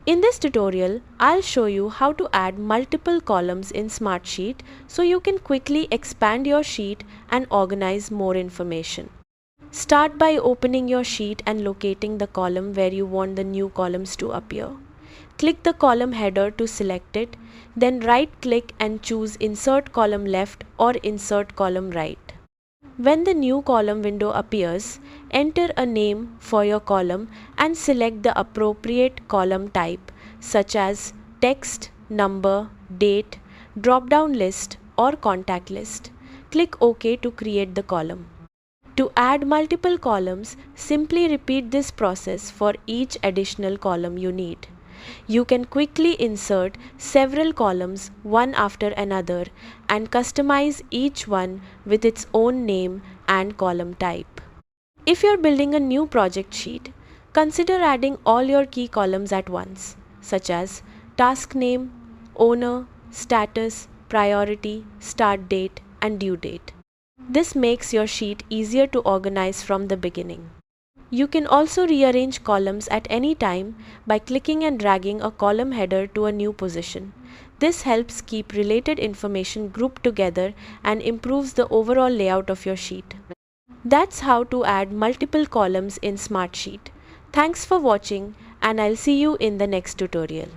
In this tutorial, I'll show you how to add multiple columns in Smartsheet so you can quickly expand your sheet and organize more information. Start by opening your sheet and locating the column where you want the new columns to appear. Click the column header to select it, then right-click and choose Insert Column Left or Insert Column Right. When the new column window appears, enter a name for your column and select the appropriate column type such as text, number, date, drop-down list or contact list. Click OK to create the column. To add multiple columns, simply repeat this process for each additional column you need. You can quickly insert several columns one after another and customize each one with its own name and column type. If you're building a new project sheet, consider adding all your key columns at once, such as task name, owner, status, priority, start date, and due date. This makes your sheet easier to organize from the beginning. You can also rearrange columns at any time by clicking and dragging a column header to a new position. This helps keep related information grouped together and improves the overall layout of your sheet. That's how to add multiple columns in Smartsheet. Thanks for watching, and I'll see you in the next tutorial.